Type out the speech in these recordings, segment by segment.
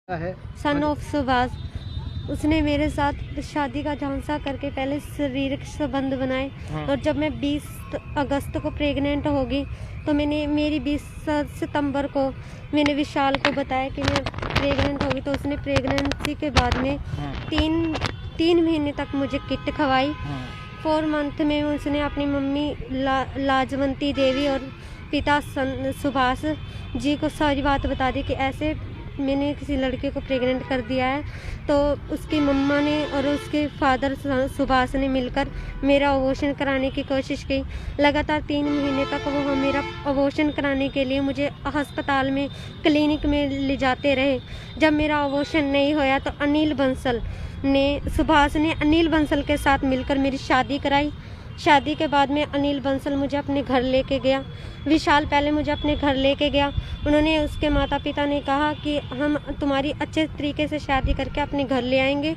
है son of Subhash. उसने मेरे साथ शादी का झांसा करके पहले शारीरिक संबंध बनाए और जब मैं 20 अगस्त को प्रेग्नेंट होगी तो मेरी 20 सितंबर को मैंने विशाल को बताया कि मैं प्रेग्नेंट होगी। तो उसने प्रेगनेंसी के बाद में तीन महीने तक मुझे किट खवाई। 4 मंथ में उसने अपनी मम्मी लाजवंती देवी और पिता सुभाष जी को सारी बात बता दी कि ऐसे मैंने किसी लड़के को प्रेग्नेंट कर दिया है। तो उसकी मम्मा ने और उसके फादर सुभाष ने मिलकर मेरा अबॉर्शन कराने की कोशिश की। लगातार 3 महीने तक वो मेरा अबॉर्शन कराने के लिए मुझे अस्पताल में क्लिनिक में ले जाते रहे। जब मेरा अबॉर्शन नहीं होया तो सुभाष ने अनिल बंसल के साथ मिलकर मेरी शादी कराई। शादी के बाद में अनिल बंसल मुझे अपने घर लेके गया। विशाल पहले मुझे अपने घर लेके गया। उन्होंने उसके माता पिता ने कहा कि हम तुम्हारी अच्छे तरीके से शादी करके अपने घर ले आएंगे।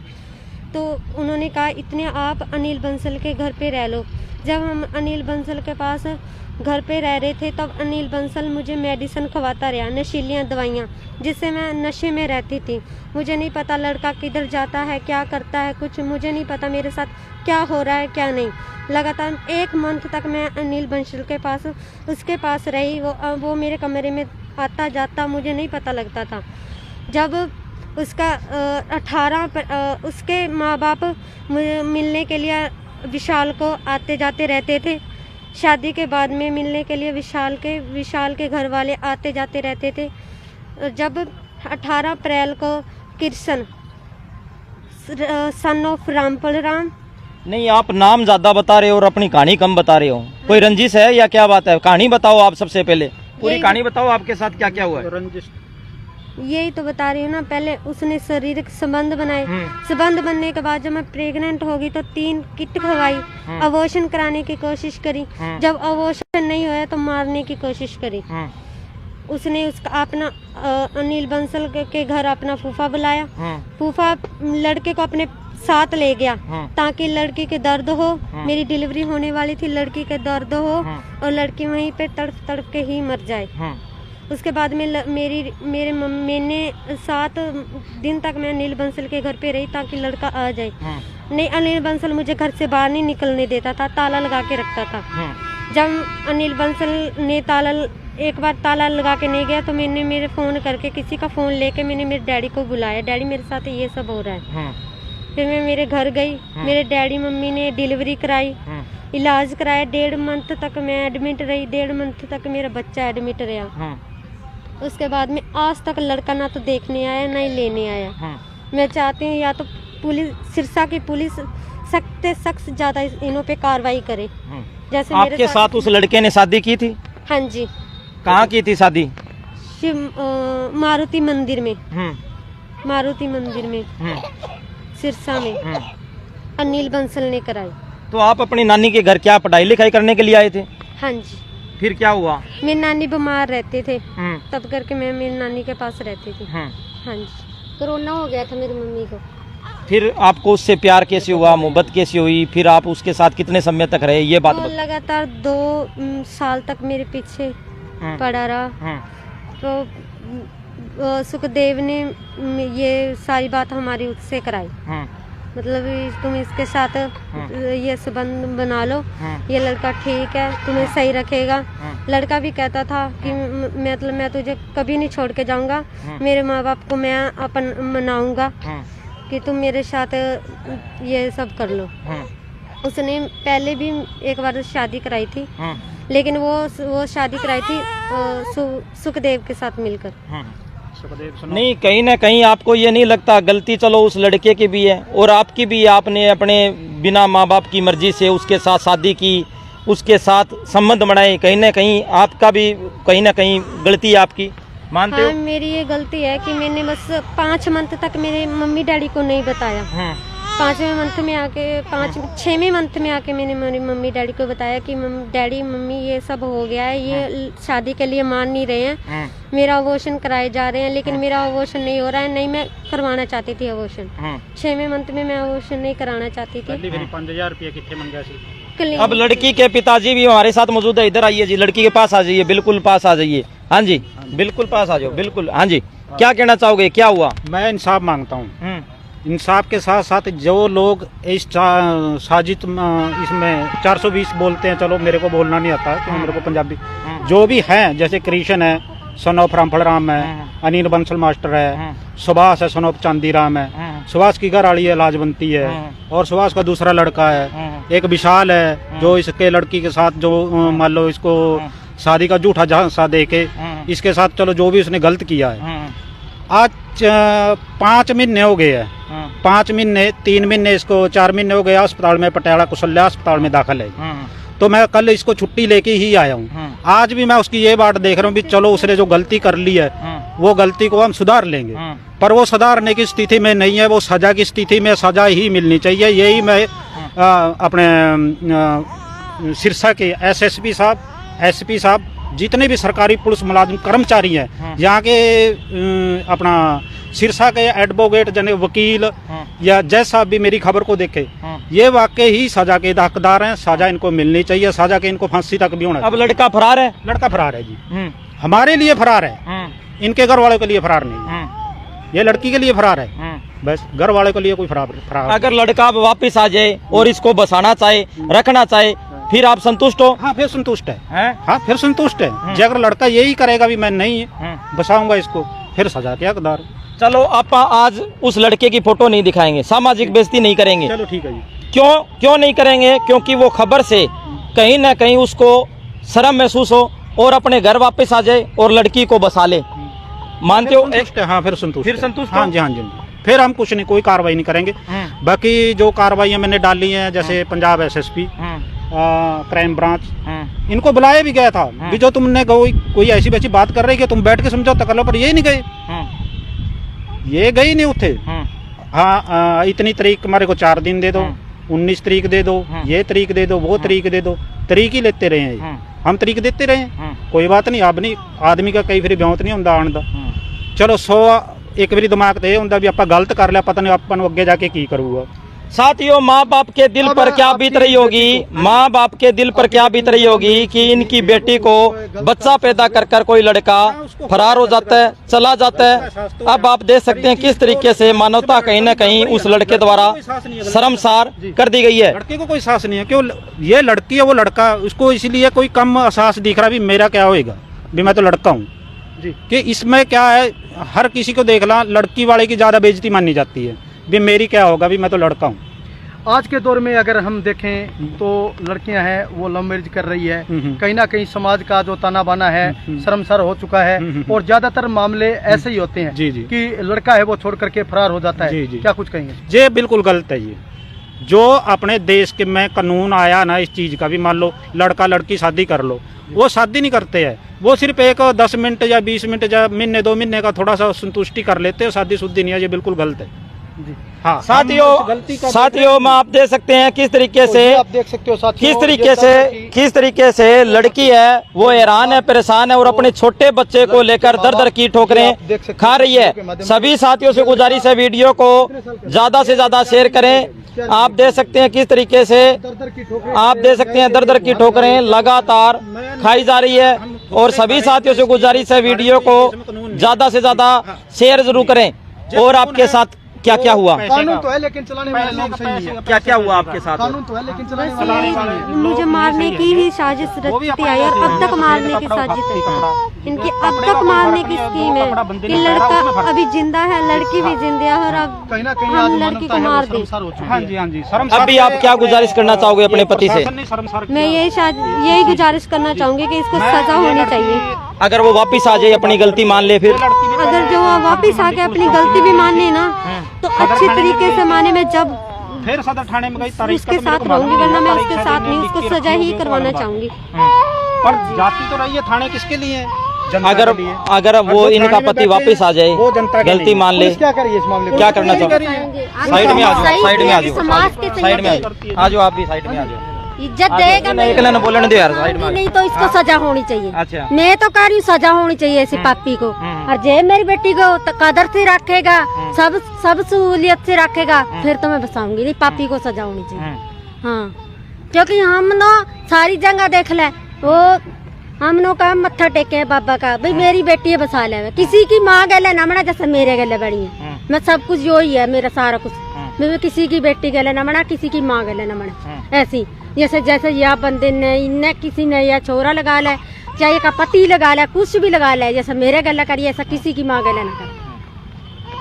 तो उन्होंने कहा इतने आप अनिल बंसल के घर पे रह लो। जब हम अनिल बंसल के पास घर पे रह रहे थे तब अनिल बंसल मुझे मेडिसिन खवाता रहा, नशीलियाँ दवाइयाँ, जिससे मैं नशे में रहती थी। मुझे नहीं पता लड़का किधर जाता है, क्या करता है, कुछ मुझे नहीं पता मेरे साथ क्या हो रहा है क्या नहीं। लगातार 1 मंथ तक मैं अनिल बंसल के पास उसके पास रही। वो मेरे कमरे में आता जाता मुझे नहीं पता लगता था। जब उसका 18 उसके माँ बाप मिलने के लिए विशाल को आते जाते रहते थे। शादी के बाद में मिलने के लिए विशाल के घर वाले आते जाते रहते थे। जब 18 अप्रैल को कृष्ण सन ऑफ रामपल राम। नहीं, आप नाम ज्यादा बता रहे हो और अपनी कहानी कम बता रहे हो। कोई रंजिश है या क्या बात है? कहानी बताओ आप, सबसे पहले पूरी कहानी बताओ, आपके साथ क्या क्या हुआ है। रंजिश यही तो बता रही हूँ ना। पहले उसने शारीरिक संबंध बनाए। संबंध बनने के बाद जब मैं प्रेग्नेंट होगी तो 3 किट खवाई, अबॉर्शन कराने की कोशिश करी। जब अबॉर्शन नहीं होया तो मारने की कोशिश करी। उसने उसका अपना अनिल बंसल के घर अपना फूफा बुलाया। फूफा लड़के को अपने साथ ले गया ताकि लड़की के दर्द हो। मेरी डिलीवरी होने वाली थी, लड़की के दर्द हो और लड़की वहीं पे तड़प तड़प के ही मर जाए। उसके बाद में मैंने 7 दिन तक मैं अनिल बंसल के घर पे रही ताकि लड़का आ जाए। नहीं, अनिल बंसल मुझे घर से बाहर नहीं निकलने देता था, ताला लगा के रखता था। जब अनिल बंसल ने एक बार ताला लगा के नहीं गया तो मैंने मेरे फ़ोन करके किसी का फ़ोन लेके मैंने मेरे डैडी को बुलाया। डैडी मेरे साथ ये सब हो रहा है। फिर मैं मेरे घर गई। मेरे डैडी मम्मी ने डिलीवरी कराई, इलाज कराया। 1.5 मंथ तक मैं एडमिट रही। 1.5 मंथ तक मेरा बच्चा एडमिट रहा। उसके बाद में आज तक लड़का ना तो देखने आया ना ही लेने आया। मैं चाहती हूँ या तो पुलिस, सिरसा की पुलिस सख्त से सख्त ज्यादा इन्हों पे कार्रवाई करे। जैसे आपके साथ उस लड़के ने शादी की थी? हाँ जी। कहाँ की थी शादी? मारुति मंदिर में। मारुति मंदिर में सिरसा में अनिल बंसल ने कराई। तो आप अपनी नानी के घर क्या पढ़ाई लिखाई करने के लिए आए थे? हाँ जी। फिर क्या हुआ? मेरी नानी बीमार रहते थे तब करके मैं मेरी नानी के पास रहती थी। हाँ जी। कोरोना हो गया था मेरी मम्मी को। फिर आपको उससे प्यार कैसे हुआ, मोहब्बत कैसे हुई? फिर आप उसके साथ कितने समय तक रहे, ये बात लगातार 2 साल तक मेरे पीछे पड़ा रहा। तो सुखदेव ने ये सारी बात हमारी उससे कराई। मतलब तुम इसके साथ ये संबंध बना लो, ये लड़का ठीक है, तुम्हें सही रखेगा। लड़का भी कहता था कि मैं तुझे कभी नहीं छोड़ के जाऊंगा, मेरे माँ बाप को मैं अपन मनाऊंगा कि तुम मेरे साथ ये सब कर लो। उसने पहले भी एक बार शादी कराई थी, लेकिन वो शादी कराई थी सुखदेव के साथ मिलकर। नहीं, कहीं ना कहीं आपको ये नहीं लगता गलती चलो उस लड़के की भी है और आपकी भी? आपने अपने बिना माँ बाप की मर्जी से उसके साथ शादी की, उसके साथ संबंध बनाए। कहीं ना कहीं आपका भी कहीं ना कहीं गलती है आपकी, मानते हो? मेरी ये गलती है कि मैंने बस 5 मंथ तक मेरे मम्मी डैडी को नहीं बताया। 6वें मंथ में आके मैंने मेरी मम्मी डैडी को बताया कि डैडी मम्मी ये सब हो गया है, ये शादी के लिए मान नहीं रहे हैं, मेरा अबॉर्शन कराए जा रहे हैं, लेकिन मेरा अबॉर्शन नहीं हो रहा है। नहीं, मैं करवाना चाहती थी अबॉर्शन। 6वें मंथ में मैं अबॉर्शन नहीं कराना चाहती थी। 5000 रुपया कितने मंगा सी? अब लड़की के पिताजी भी हमारे साथ मौजूद है। इधर आइए जी, लड़की के पास आ जाइए, बिल्कुल पास आ जाइए। हाँ जी, बिल्कुल पास आ जाओ, बिल्कुल। हाँ जी। क्या कहना चाहोगे, क्या हुआ? मैं इंसाफ मांगता हूँ। इंसाफ के साथ साथ जो लोग इस साजिश इसमें 420 बोलते हैं, चलो मेरे को बोलना नहीं आता क्योंकि मेरे को पंजाबी, जो भी हैं जैसे कृष्ण है, सन ऑफ रामफल राम है, अनिल बंसल मास्टर है, सुभाष है, सन ऑफ चांदी राम है, सुभाष की घरवाली है लाजवंती है, और सुभाष का दूसरा लड़का है, एक विशाल है जो इसके लड़की के साथ जो मान लो इसको शादी का झूठा झांसा दे के इसके साथ, चलो जो भी उसने गलत किया है। आज 5 महीने हो गए हैं, 5 महीने 3 महीने इसको 4 महीने हो गए अस्पताल में, पटियाला कुशल्या अस्पताल में दाखिल है। तो मैं कल इसको छुट्टी लेके ही आया हूँ। आज भी मैं उसकी ये बात देख रहा हूँ भी चलो उसने जो गलती कर ली है वो गलती को हम सुधार लेंगे, पर वो सुधारने की स्थिति में नहीं है, वो सजा की स्थिति में सजा ही मिलनी चाहिए। यही मैं अपने सिरसा के एसएसपी साहब, एसपी साहब, जितने भी सरकारी पुलिस मुलाजिम कर्मचारी हैं यहाँ के, अपना सिरसा के एडवोकेट जने वकील या जज साहब भी मेरी खबर को देखे, ये वाकई ही सजा के हकदार हैं, सजा इनको मिलनी चाहिए, सजा के इनको फांसी तक भी होना। अब लड़का फरार है? लड़का फरार है जी, हमारे लिए फरार है, इनके घर वालों के लिए फरार नहीं, ये लड़की के लिए फरार है, बस घर वालों के लिए कोई फरार। अगर लड़का अब वापिस आ जाए और इसको बसाना चाहे, रखना चाहे, फिर आप संतुष्ट हो? हाँ फिर संतुष्ट है, हाँ फिर संतुष्ट है। जो अगर लड़का यही करेगा भी मैं नहीं बसाऊंगा इसको, फिर सजा के हकदार। चलो आप आज उस लड़के की फोटो नहीं दिखाएंगे, सामाजिक बेइज्जती नहीं करेंगे। चलो ठीक है जी। क्यों नहीं करेंगे? क्योंकि वो खबर से कहीं ना कहीं उसको शर्म महसूस हो और अपने घर वापस आ जाए और लड़की को बसा ले। मानते हो? हाँ फिर संतुष्ट। फिर संतुष्ट? हाँ जी, हाँ जी। फिर हम कुछ नहीं, कोई कार्रवाई नहीं करेंगे। बाकी जो कार्रवाइयाँ मैंने डाली हैं, जैसे पंजाब एसएसपी, क्राइम ब्रांच, इनको बुलाया भी गया था भी जो तुमने कोई ऐसी वैसी बात कर रही कि तुम बैठ के समझौता कर लो, पर ये नहीं गए, ये गई नहीं उठे। हाँ इतनी तारीख हमारे को 4 दिन दे दो, 19 तारीख दे दो, ये तारीख दे दो, वो तारीख दे दो, तारीख ही लेते रहे हैं, हम तारीख देते रहे। कोई बात नहीं, अब नहीं आदमी का कई फिर ब्योंत नहीं होंदा आने दा। चलो 100 एक बारी दिमाग ते होंदा भी आपां गलत कर लिया, पता नहीं आपां नूं अगे जाके की करूगा। साथियों, माँ बाप के दिल पर क्या बीत रही होगी, माँ बाप के दिल पर क्या बीत रही होगी कि इनकी बेटी को बच्चा पैदा कर कोई लड़का फरार हो जाता है, चला जाता है। अब आप देख सकते हैं किस तरीके से मानवता कहीं ना कहीं उस लड़के द्वारा शर्मसार कर दी गई है। लड़के को कोई एहसास नहीं है, क्यों ये लड़की है वो लड़का, उसको इसलिए कोई कम एहसास दिख रहा भी मेरा क्या होएगा, भी मैं तो लड़का हूँ कि इसमें क्या है। हर किसी को देख ला, लड़की वाले की ज्यादा बेइज्जती मानी जाती है, भी मेरी क्या होगा, भी मैं तो लड़का हूँ। आज के दौर में अगर हम देखें तो लड़कियां हैं वो लव मैरिज कर रही है, कहीं ना कहीं समाज का जो ताना बाना है शर्मसार हो चुका है, और ज्यादातर मामले ऐसे ही होते हैं कि लड़का है वो छोड़ करके फरार हो जाता है। क्या कुछ कहेंगे? ये बिल्कुल गलत है। ये जो अपने देश के में कानून आया ना इस चीज का, भी मान लो लड़का लड़की शादी कर लो, वो शादी नहीं करते हैं, वो सिर्फ एक 10 मिनट या 20 मिनट या महीने 2 महीने का थोड़ा सा संतुष्टि कर लेते हैं, शादी शुद्धि नहीं है। ये बिल्कुल गलत है। हाँ, साथियों में आप देख सकते हैं किस तरीके से, आप देख सकते हो साथियों, किस तरीके से लड़की है वो हैरान है, परेशान है और अपने छोटे बच्चे को लेकर दर की ठोकरें खा रही है। सभी साथियों से गुजारिश है वीडियो को ज्यादा से ज्यादा शेयर करें। आप देख सकते हैं किस तरीके से, आप देख सकते हैं दर की ठोकरें लगातार खाई जा रही है, और सभी साथियों से गुजारिश है वीडियो को ज्यादा से ज्यादा शेयर जरूर करें। और आपके साथ क्या क्या हुआ? कानून तो है लेकिन चलाने वाले लोग सही नहीं है। क्या क्या हुआ आपके साथ? कानून तो है लेकिन चलाने वाले मुझे मारने की ही साजिश रचती आई, और अब तक मारने की साजिश है इनकी, अब तक मारने की स्कीम है कि लड़का अभी जिंदा है, लड़की भी जिंदा है, और अब कहीं ना कहीं हम लड़की को मार दे। हाँ जी, हाँ जी। अभी आप क्या गुजारिश करना चाहोगे अपने पति से? मैं यही गुजारिश करना चाहूंगी कि इसको सजा होनी चाहिए। अगर वो वापिस आ जाए, अपनी गलती मान ले, फिर अगर जो वापिस आके अपनी गलती भी मान ले ना, तो अच्छी तरीके से माने, में जब फिर सदर थाने में गई तारीख उसके साथ रहूंगी, वरना मैं उसके साथ नहीं, उसको सजा ही करवाना चाहूंगी। पर जाती तो रही है थाने किसके लिए? अगर वो इनका पति वापस आ जाए, गलती मान ले, क्या करिए इस मामले में? क्या करना चाहोगे? साइड में आ जाओ, साइड में आ जाओ, साइड में आ जाओ, आप भी साइड में आ जाओ। इज्जत देगा नहीं, बोलने दो यार, साइड में। नहीं तो इसको सजा होनी चाहिए। अच्छा, मैं तो कह रही हूँ सजा होनी चाहिए ऐसी पापी को, और जे मेरी बेटी को कदर से रखेगा, सब सहूलियत से रखेगा, फिर तो मैं बसाऊंगी नहीं। पापी को सजा होनी चाहिए। हाँ, क्योंकि हम ना सारी जगह देख ले, वो हमनों का मत्था टेके है बाबा का भाई मेरी बेटी है बसा ले किसी की माँ गले न मना जैसे मेरे गले बड़ी है मैं सब कुछ जो ही है मेरा सारा कुछ मैं किसी की बेटी गले न मना किसी की माँ गले न मना ऐसी जैसे जैसे यह बंदे ने इन्हें किसी ने या छोरा लगा ले चाहे का पति लगा ले कुछ भी लगा ले जैसे मेरे गले करिए ऐसा किसी की माँ गले न करे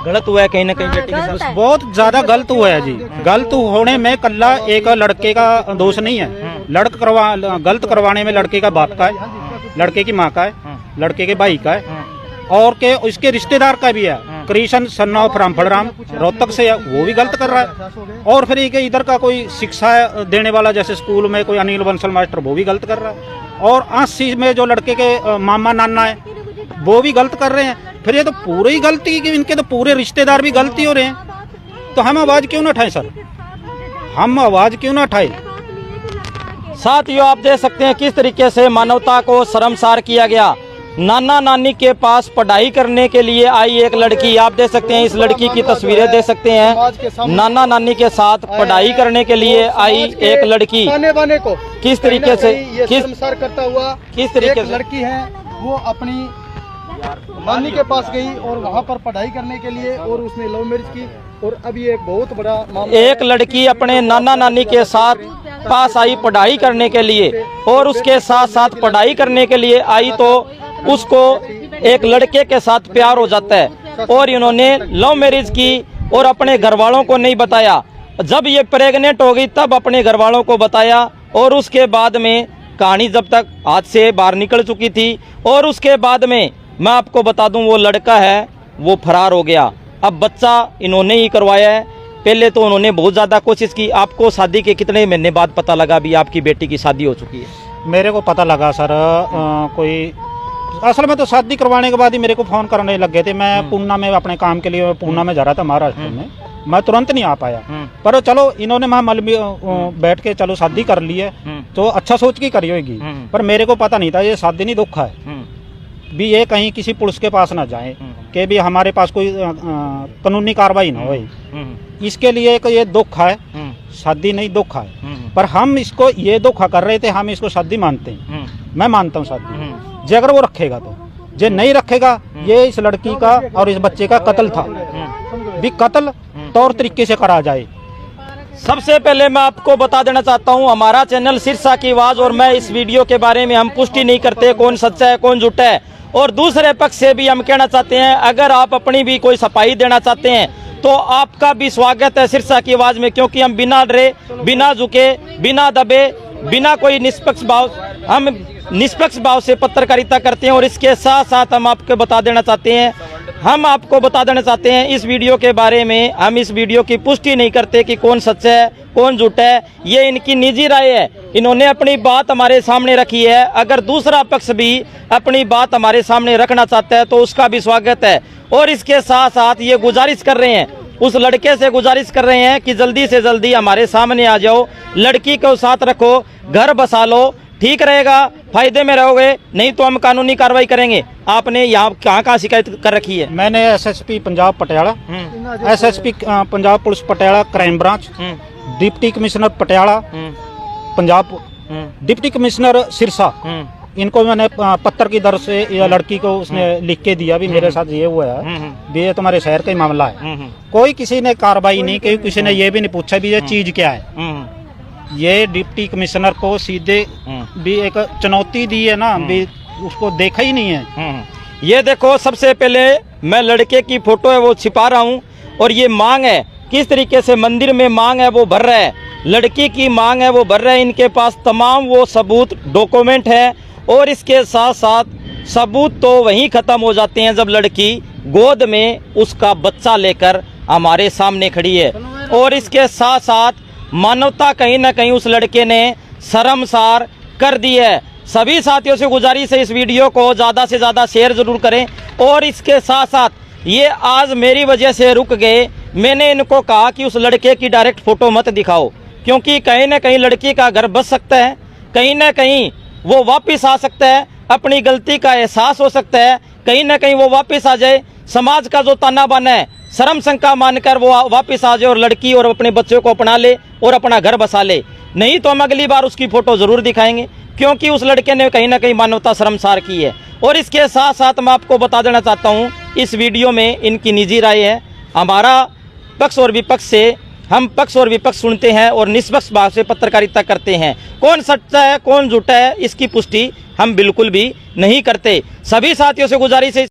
गलत हुआ है कहीं ना कहीं बेटी के गलत साथ। है। बहुत ज्यादा गलत हुआ है जी। गलत होने में कल्ला एक लड़के का दोष नहीं है। गलत करवाने में लड़के का बाप का है, लड़के की माँ का है, लड़के के भाई का है और के उसके रिश्तेदार का भी है। कृष्ण सन ऑफ रामफलराम रोहतक से है, वो भी गलत कर रहा है। और फिर एक इधर का कोई शिक्षा देने वाला जैसे स्कूल में कोई अनिल बंसल मास्टर वो भी गलत कर रहा है। और 80 में जो लड़के के मामा नाना है वो भी गलत कर रहे हैं। फिर ये तो पूरी गलती कि इनके तो पूरे रिश्तेदार भी गलती हो रहे हैं। तो हम आवाज क्यों ना उठाएं सर, हम आवाज क्यों ना उठाएं। साथियों आप देख सकते हैं किस तरीके से मानवता को शर्मसार किया गया। नाना नानी के पास पढ़ाई करने के लिए आई एक लड़की, आप देख सकते हैं इस लड़की की तस्वीरें देख सकते हैं। नाना नानी के साथ पढ़ाई करने के लिए आई एक लड़की आने वाने को किस तरीके से शर्मसार करता हुआ किस तरीके से लड़की है वो अपनी नानी के पास गई और वहाँ पर पढ़ाई करने के लिए और उसने लव मैरिज की और अब ये एक बहुत बड़ा मामला एक लड़की अपने नाना नानी के साथ पास आई पढ़ाई करने के लिए और उसके साथ साथ पढ़ाई करने के लिए आई तो उसको एक लड़के के साथ प्यार हो जाता है और इन्होंने लव मैरिज की और अपने घर वालों को नहीं बताया। जब ये प्रेग्नेंट हो गई तब अपने घर वालों को बताया और उसके बाद में कहानी जब तक हाथ से बाहर निकल चुकी थी और उसके बाद में मैं आपको बता दूं वो लड़का है वो फरार हो गया। अब बच्चा इन्होंने ही करवाया है। पहले तो उन्होंने बहुत ज़्यादा कोशिश की। आपको शादी के कितने महीने बाद पता लगा भी आपकी बेटी की शादी हो चुकी है? मेरे को पता लगा सर कोई असल में तो शादी करवाने के बाद ही मेरे को फ़ोन करने लग गए थे। मैं पूना में अपने काम के लिए पूना में जा रहा था महाराष्ट्र में, मैं तुरंत नहीं आ पाया। पर चलो इन्होंने मल बैठ के चलो शादी कर ली है तो अच्छा सोच के करी होगी। पर मेरे को पता नहीं था ये शादी नहीं धोखा है भी ये कहीं किसी पुलिस के पास ना जाए कि भी हमारे पास कोई कानूनी कार्रवाई ना हो। इसके लिए एक ये धोखा है, शादी नहीं धोखा है। पर हम इसको ये धोखा कर रहे थे, हम इसको शादी मानते हैं। मैं मानता हूँ शादी, जे अगर वो रखेगा तो, जे नहीं रखेगा ये इस लड़की का और इस बच्चे का कत्ल था भी कत्ल तौर तरीके से करा जाए। सबसे पहले मैं आपको बता देना चाहता हूं हमारा चैनल सिरसा की आवाज और मैं इस वीडियो के बारे में हम पुष्टि नहीं करते कौन सच्चा है कौन झूठा है। और दूसरे पक्ष से भी हम कहना चाहते हैं अगर आप अपनी भी कोई सफाई देना चाहते हैं तो आपका भी स्वागत है सिरसा की आवाज में, क्योंकि हम बिना डरे बिना झुके बिना दबे बिना कोई निष्पक्ष भाव हम निष्पक्ष भाव से पत्रकारिता करते हैं। और इसके साथ साथ हम आपको बता देना चाहते हैं इस वीडियो के बारे में हम इस वीडियो की पुष्टि नहीं करते कि कौन सच्चा है कौन झूठा है। ये इनकी निजी राय है, इन्होंने अपनी बात हमारे सामने रखी है। अगर दूसरा पक्ष भी अपनी बात हमारे सामने रखना चाहता है तो उसका भी स्वागत है। और इसके साथ साथ ये गुजारिश कर रहे हैं, उस लड़के से गुजारिश कर रहे हैं कि जल्दी से जल्दी हमारे सामने आ जाओ, लड़की को साथ रखो, घर बसा लो, ठीक रहेगा, फायदे में रहोगे, नहीं तो हम कानूनी कार्रवाई करेंगे। आपने यहाँ कहाँ शिकायत कर रखी है? मैंने SSP Punjab Patiala, SSP Punjab police Patiala crime branch, deputy commissioner Patiala Punjab, deputy commissioner Sirsa, इनको मैंने पत्र की दर से या लड़की को उसने लिख के दिया भी मेरे साथ ये हुआ है भी ये तुम्हारे शहर का ही मामला है। कोई किसी ने कार्रवाई नहीं की, किसी ने ये भी नहीं पूछा भी ये चीज क्या है। ये डिप्टी कमिश्नर को सीधे भी एक चुनौती दी है ना भी उसको देखा ही नहीं है। ये देखो सबसे पहले मैं लड़के की फोटो है वो छिपा रहा हूँ और ये मांग है किस तरीके से मंदिर में मांग है वो भर रहा है, लड़की की मांग है वो भर रहा है। इनके पास तमाम वो सबूत डॉक्यूमेंट है और इसके साथ साथ सबूत तो वहीं ख़त्म हो जाते हैं जब लड़की गोद में उसका बच्चा लेकर हमारे सामने खड़ी है। और इसके साथ साथ मानवता कहीं ना कहीं उस लड़के ने शर्मसार कर दी है। सभी साथियों से गुजारिश है इस वीडियो को ज़्यादा से ज़्यादा शेयर ज़रूर करें। और इसके साथ साथ ये आज मेरी वजह से रुक गए। मैंने इनको कहा कि उस लड़के की डायरेक्ट फ़ोटो मत दिखाओ, क्योंकि कहीं ना कहीं लड़की का घर बच सकता है, कहीं ना कहीं वो वापस आ सकता है, अपनी गलती का एहसास हो सकता है, कहीं ना कहीं वो वापस आ जाए, समाज का जो ताना बाना है शर्म शंका मानकर वो वापस आ जाए और लड़की और अपने बच्चों को अपना ले और अपना घर बसा ले। नहीं तो हम अगली बार उसकी फ़ोटो ज़रूर दिखाएंगे। क्योंकि उस लड़के ने कहीं ना कहीं मानवता शर्मसार की है। और इसके साथ साथ मैं आपको बता देना चाहता हूँ, इस वीडियो में इनकी निजी राय है। हमारा पक्ष और विपक्ष से हम पक्ष और विपक्ष सुनते हैं और निष्पक्ष भाव से पत्रकारिता करते हैं। कौन सच्चा है कौन झूठा है इसकी पुष्टि हम बिल्कुल भी नहीं करते। सभी साथियों से गुजारिश है